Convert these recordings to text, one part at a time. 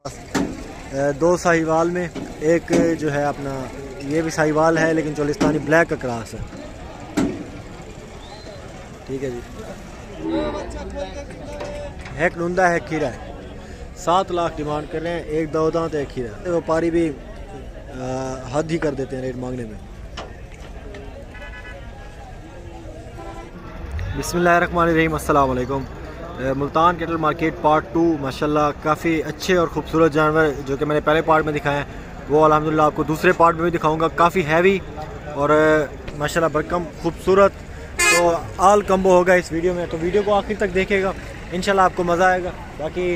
दो साहिवाल में एक जो है अपना ये भी साहिवाल है लेकिन चोलिस्तानी ब्लैक का क्रॉस है। ठीक है जी, एक नुंदा है खीरा है। 7 लाख डिमांड कर रहे हैं, एक दो दांत एक खीरा। व्यापारी भी हद ही कर देते हैं रेट मांगने में। बिस्मिल्लाहिर्रहमानिर्रहीम, अस्सलाम वालेकुम। मुल्तान कैटल मार्केट पार्ट 2 माशाल्लाह काफ़ी अच्छे और ख़ूबसूरत जानवर जो कि मैंने पहले पार्ट में दिखाए हैं वो अल्हम्दुलिल्लाह आपको दूसरे पार्ट में भी दिखाऊंगा। काफ़ी हैवी और माशाल्लाह भरकम खूबसूरत, तो आल कम्बो होगा इस वीडियो में, तो वीडियो को आखिर तक देखेगा, इंशाल्लाह आपको मज़ा आएगा। बाकी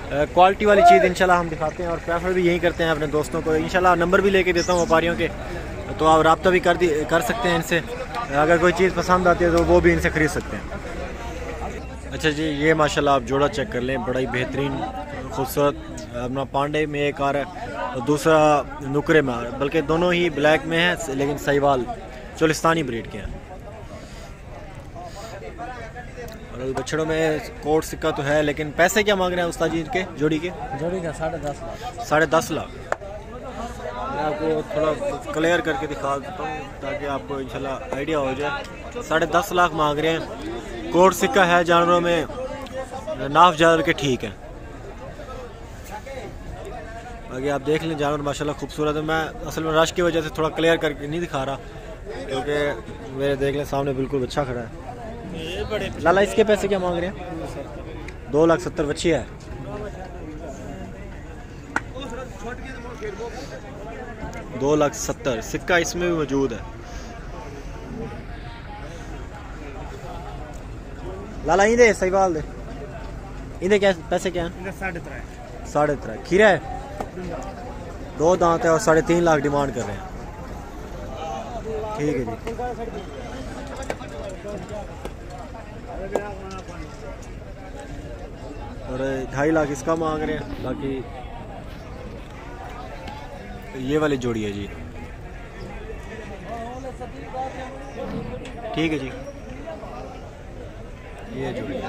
क्वालिटी वाली चीज़ इंशाल्लाह हम दिखाते हैं और प्रेफर भी यही करते हैं अपने दोस्तों को। इंशाल्लाह नंबर भी लेके देता हूँ व्यापारियों के, तो आप रब्ता भी कर सकते हैं इनसे। अगर कोई चीज़ पसंद आती है तो वो भी इनसे ख़रीद सकते हैं। अच्छा जी, ये माशाल्लाह आप जोड़ा चेक कर लें, बड़ा ही बेहतरीन खूबसूरत। अपना पांडे में एक आ रहा है और दूसरा नुकरे में आ रहा है, बल्कि दोनों ही ब्लैक में है लेकिन साहिवाल चोलिस्तानी ब्रीड के हैं। और बछड़ों में कोट सिक्का तो है, लेकिन पैसे क्या मांग रहे हैं उस्ताद जी के जोड़ी के? जोड़ी का 10.5 लाख। 10.5 लाख। मैं आपको थोड़ा क्लियर करके दिखा देता हूँ ताकि आपको इंशाल्लाह आइडिया हो जाए। 10.5 लाख मांग रहे हैं। कोट सिक्का है जानवरों में, नाफ जानवर के ठीक है। आगे आप देख लें, जानवर माशाल्लाह खूबसूरत है। मैं असल में रश की वजह से थोड़ा क्लियर करके नहीं दिखा रहा क्योंकि मेरे देख लें सामने बिल्कुल अच्छा खड़ा है। लाला इसके पैसे क्या मांग रहे हैं? 2,70,000 बच्ची है। 2,70,000 सिक्का इसमें भी मौजूद है। लाला इंदे साहिवाल दे इंदे क्या पैसे क्या हैं? 3.5 खीरा है, 2 दांत है और 3.5 लाख डिमांड कर रहे हैं। ठीक है जी, और 2.5 लाख इसका मांग रहे हैं। बाकी ये वाली जोड़ी है जी। ठीक है जी, ये जोड़ी है।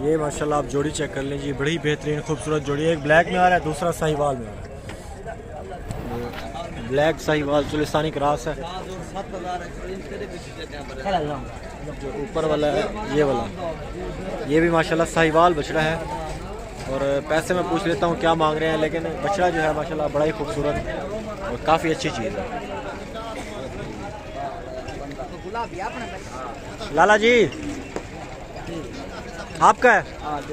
ये माशाल्लाह आप जोड़ी चेक कर लें जी, बड़ी बेहतरीन खूबसूरत जोड़ी है। एक ब्लैक में आ रहा है, दूसरा साहिवाल में आ रहा है। ब्लैक साहिवाल चोलिस्तानी क्रॉस है। जो ऊपर वाला है ये वाला, ये भी माशाल्लाह साहिवाल बछड़ा है। और पैसे मैं पूछ लेता हूँ क्या मांग रहे हैं, लेकिन बछड़ा जो है माशाल्लाह बड़ा ही खूबसूरत और काफ़ी अच्छी चीज़ है। लाला जी आपका है,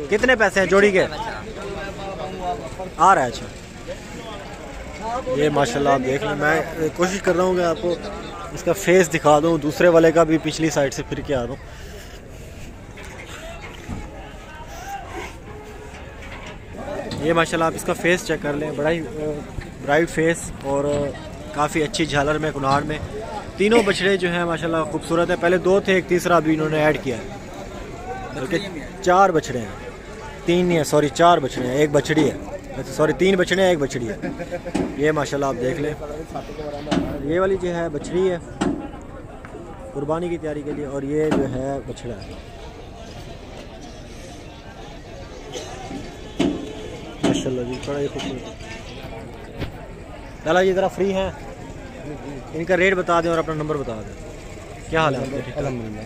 कितने पैसे हैं जोड़ी के? आ रहा है। अच्छा, ये माशाल्लाह आप देख लें। मैं कोशिश कर रहा हूँ कि आपको इसका फेस दिखा दूँ, दूसरे वाले का भी पिछली साइड से फिर के आ दूँ। ये माशाल्लाह आप इसका फेस चेक कर लें, बड़ा ही ब्राइट फेस और काफ़ी अच्छी झालर में कुनार में। तीनों बछड़े जो हैं माशाल्लाह खूबसूरत है। पहले 2 थे, एक तीसरा अभी इन्होंने ऐड किया है, बल्कि 4 बछड़े हैं। 3 नहीं है, सॉरी 4 बछड़े हैं, एक बछड़ी है। सॉरी 3 बछड़े हैं, एक बछड़ी है। ये माशाल्लाह आप देख लें, ये वाली जो है बछड़ी है कुर्बानी की तैयारी के लिए, और ये जो है बछड़ा है। माशाल्लाह जी बड़ा ही खूबसूरत। लाला जी ज़रा फ्री हैं, इनका रेट बता दें और अपना नंबर बता दें। क्या हाल है आपके? अल्हम्दुलिल्लाह।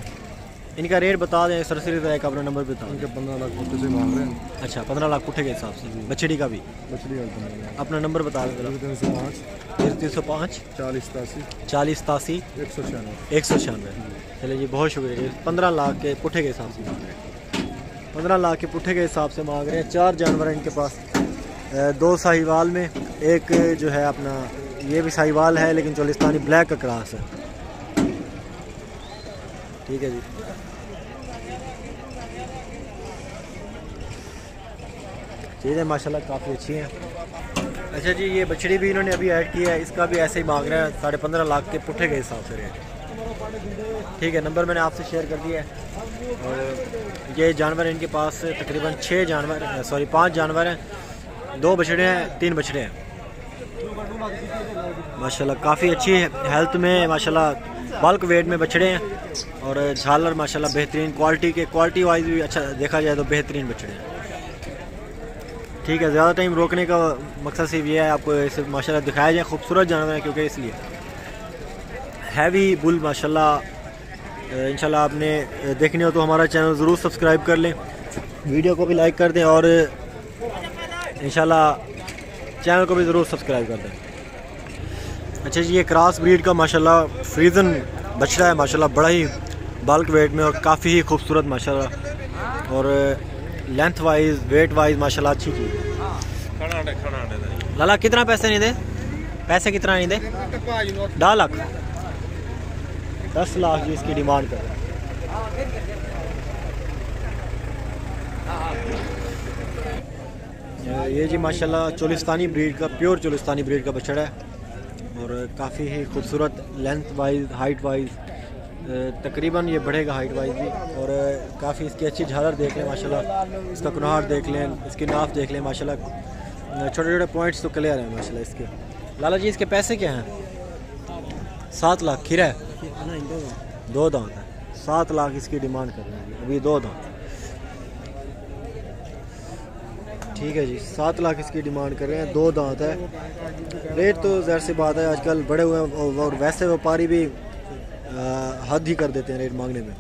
इनका रेट बता दें सरसरी का, एक अपना नंबर बता दें। 15 लाख पुट्ठे से मांग रहे हैं। अच्छा, 15 लाख पुट्ठे के हिसाब से। बछड़ी का भी? बछड़ी का अपना नंबर बता दें। 305 305 40 87 196। चलिए जी, बहुत शुक्रिया जी। 15 लाख के पुट्ठे के हिसाब से मांग रहे हैं। 15 लाख के पुट्ठे के हिसाब से मांग रहे हैं। 4 जानवर हैं इनके पास। 2 साहिवाल में एक जो है अपना ये भी साहिवाल है लेकिन चोलिस्तानी ब्लैक का क्रॉस है। ठीक है जी, चीज़ें माशाल्लाह काफ़ी अच्छी हैं। अच्छा जी, ये बछड़ी भी इन्होंने अभी ऐड की है, इसका भी ऐसे ही मांग रहे हैं 15.5 लाख के पुट्ठे के हिसाब से रेट। ठीक है, नंबर मैंने आपसे शेयर कर दिया है। और ये जानवर इनके पास तकरीबन 5 जानवर हैं, 2 बछड़े हैं, 3 बछड़े हैं। माशाल्लाह काफ़ी अच्छी हेल्थ में, माशाल्लाह बल्क वेट में बछड़े हैं। और झालर माशाल्लाह बेहतरीन क्वालिटी वाइज भी अच्छा देखा जाए तो बेहतरीन बछड़े हैं। ठीक है, ज़्यादा टाइम रोकने का मकसद सिर्फ ये है आपको इसे माशाल्लाह दिखाया जाए, खूबसूरत जानवर है क्योंकि इसलिए हैवी बुल माशाल्लाह। इंशाल्लाह आपने देखनी हो तो हमारा चैनल ज़रूर सब्सक्राइब कर लें, वीडियो को भी लाइक कर दें और इंशाल्लाह चैनल को भी ज़रूर सब्सक्राइब कर दें। अच्छा जी, ये क्रॉस ब्रीड का माशाल्लाह फ्रीजन बछड़ा है माशाल्लाह, बड़ा ही बल्क वेट में और काफ़ी ही खूबसूरत माशाल्लाह, और लेंथ वाइज वेट वाइज माशाल्लाह अच्छी चीज़। लाला कितना पैसे नहीं दे, पैसे कितना नहीं दे? 10 लाख 10 लाख जी इसकी डिमांड कर रहे हैं। ये जी माशाल्लाह चोलिस्तानी ब्रीड का, प्योर चोलिस्तानी ब्रीड का बछड़ा है और काफ़ी ही खूबसूरत लेंथ वाइज हाइट वाइज, तकरीबन ये बढ़ेगा हाइट वाइज भी। और काफ़ी इसकी अच्छी झालर देख लें माशाल्लाह, इसका कुनाहट देख लें, इसकी नाफ देख लें माशाल्लाह, छोटे छोटे पॉइंट्स तो क्लियर हैं माशाल्लाह इसके। लाला जी इसके पैसे क्या हैं? 7 लाख खीरा है, 2 दांत है, 7 लाख इसकी डिमांड कर रहे हैं अभी, 2 दांत। ठीक है जी, 7 लाख इसकी डिमांड कर रहे हैं, 2 दांत है। रेट तो ज़ाहिर सी बात है आजकल बड़े हुए हैं और वैसे व्यापारी भी हद ही कर देते हैं रेट मांगने में।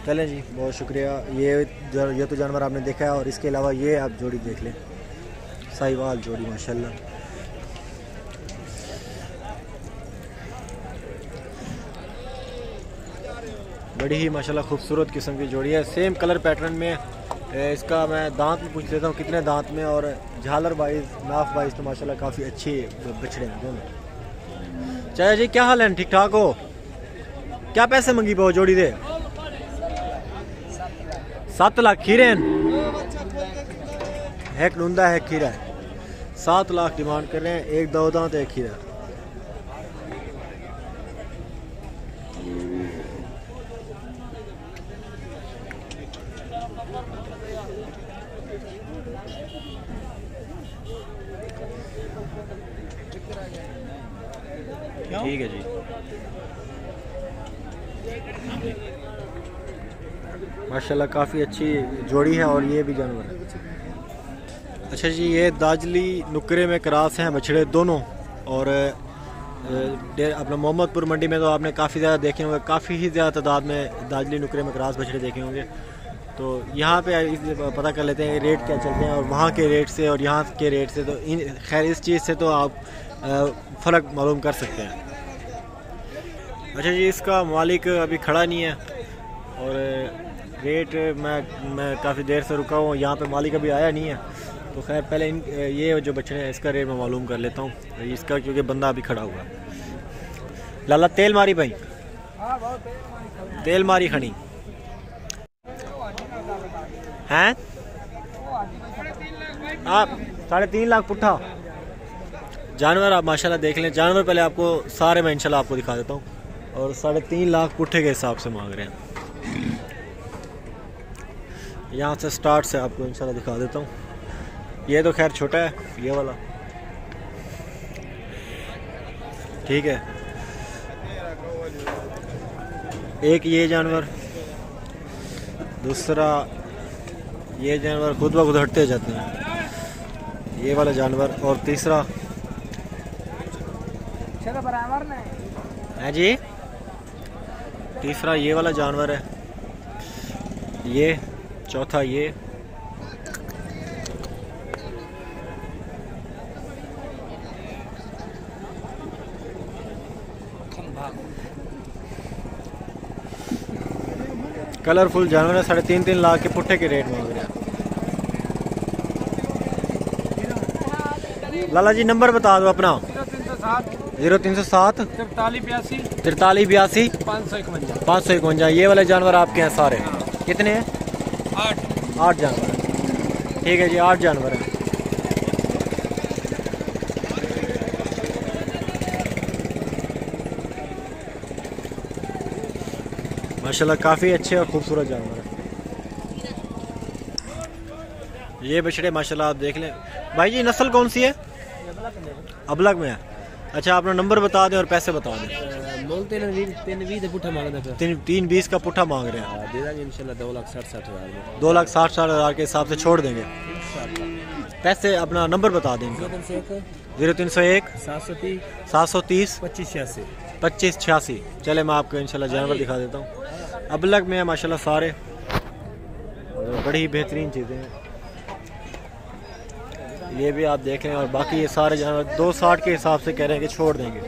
चलें जी, बहुत शुक्रिया। ये तो जानवर आपने देखा है और इसके अलावा ये आप जोड़ी देख लें, साहिवाल जोड़ी माशाल्लाह। बड़ी ही माशाल्लाह खूबसूरत किस्म की जोड़ी है, सेम कलर पैटर्न में। इसका मैं दांत में पूछ लेता हूँ कितने दांत में, और झालर वाइज नाफ वाइज तो माशाल्लाह काफ़ी अच्छे बछड़े हैं दोनों। चाचा जी क्या हाल है, ठीक ठाक हो? क्या पैसे मंगी पाओ जोड़ी दे? 7 लाख खीरे हैं, एक लुंदा है खीरा है, 7 लाख डिमांड कर रहे हैं, एक 2 दांत एक खीरा। ठीक है जी, माशाल्लाह काफ़ी अच्छी जोड़ी है और ये भी जानवर है। अच्छा जी, ये दाजली नुकरे में क्रॉस हैं बछड़े दोनों। और अपना मोहम्मदपुर मंडी में तो आपने काफ़ी ज़्यादा देखे होंगे, काफ़ी ही ज़्यादा तादाद में दाजली नुकरे में क्रॉस बछड़े देखे होंगे। तो यहाँ पे पता कर लेते हैं रेट क्या चलते हैं और वहाँ के रेट से और यहाँ के रेट से। तो खैर इस चीज़ से तो आप फ़र्क मालूम कर सकते हैं। अच्छा जी, इसका मालिक अभी खड़ा नहीं है और रेट मैं काफ़ी देर से रुका हूँ, यहाँ पे मालिक अभी आया नहीं है। तो खैर पहले ये जो बछड़े हैं इसका रेट मैं मालूम कर लेता हूँ इसका, क्योंकि बंदा अभी खड़ा हुआ है। लाला तेल मारी भाई, तेल मारी खड़ी हैं आप 3.5 लाख पुट्ठा जानवर। आप माशाल्लाह देख लें जानवर, पहले आपको सारे मैं इंशाल्लाह आपको दिखा देता हूँ। और 3.5 लाख पुट्ठे के हिसाब से मांग रहे हैं। यहाँ से स्टार्ट से आपको इंशाल्लाह दिखा देता हूँ। ये तो खैर छोटा है ये वाला, ठीक है। एक ये जानवर, दूसरा ये जानवर खुद ब खुद हटते जाते हैं, ये वाला जानवर, और तीसरा है जी, तीसरा ये वाला जानवर है, ये चौथा ये, कलरफुल जानवर है। 3.5 लाख के पुट्ठे के रेट मांग रहे हैं। लाला जी नंबर बता दो अपना। 0307 4382 551। ये वाले जानवर आपके हैं सारे? कितने हैं? 8 जानवर। ठीक है जी, 8 जानवर हैं। माशाल्लाह काफ़ी अच्छे और खूबसूरत जानवर है। ये बछड़े माशाल्लाह आप देख लें। भाई जी नस्ल कौन सी है? अबलग में है। अच्छा अपना नंबर बता दें और पैसे बता दें। 320 का पुट्ठा मांग रहे हैं। दे देंगे इंशाल्लाह 2,60,000 में। 2,60,000 के हिसाब से छोड़ देंगे। पैसे अपना नंबर बता दें। 0301 730 2586। चले मैं आपको इंशाल्लाह जानवर दिखा देता हूँ। अबलग में है माशाल्लाह सारे, बड़ी बेहतरीन चीज़ें हैं। ये भी आप देख रहे हैं और बाकी ये सारे जानवर 260 के हिसाब से कह रहे हैं कि छोड़ देंगे।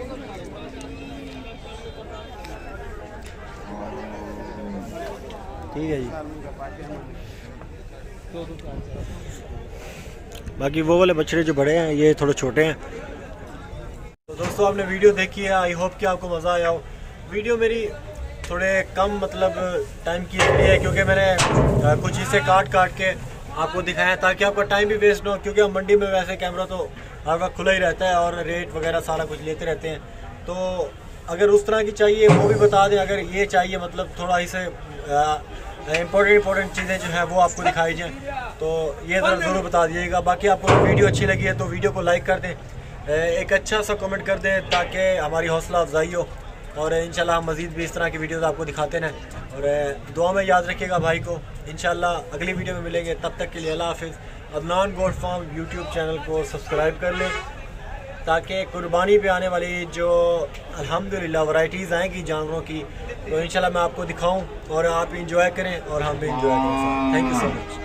ठीक है जी। बाकी वो वाले बछड़े जो बड़े हैं ये थोड़े छोटे हैं। तो दोस्तों आपने वीडियो देखी है, आई होप कि आपको मज़ा आया हो। वीडियो मेरी थोड़े कम मतलब टाइम की इसलिए है क्योंकि मैंने कुछ हिस्से काट के आपको दिखाया ताकि आपका टाइम भी वेस्ट ना हो, क्योंकि हम मंडी में वैसे कैमरा तो हर वक्त खुला ही रहता है और रेट वगैरह सारा कुछ लेते रहते हैं। तो अगर उस तरह की चाहिए वो भी बता दें, अगर ये चाहिए मतलब थोड़ा ही से इम्पोर्टेंट चीज़ें जो है वो आपको दिखाई जाएँ तो ये ज़रूर बता दीजिएगा। बाकी आपको वीडियो अच्छी लगी है तो वीडियो को लाइक कर दें, एक अच्छा सा कमेंट कर दें ताकि हमारी हौसला अफजाई हो और इंशाल्लाह हम मज़ीद भी इस तरह की वीडियोज़ आपको दिखाते रहें। और दुआ में याद रखिएगा भाई को। इंशाल्लाह अगली वीडियो में मिलेंगे, तब तक के लिए अल्लाह हाफिज़। Adnan goat farm YouTube channel को सब्सक्राइब कर लें ताकि कुर्बानी पे आने वाली जो अल्हम्दुलिल्लाह वैरायटीज़ आएंगी जानवरों की तो इंशाल्लाह मैं आपको दिखाऊं और आप इंजॉय करें और हम भी इंजॉय करें। Thank you so much.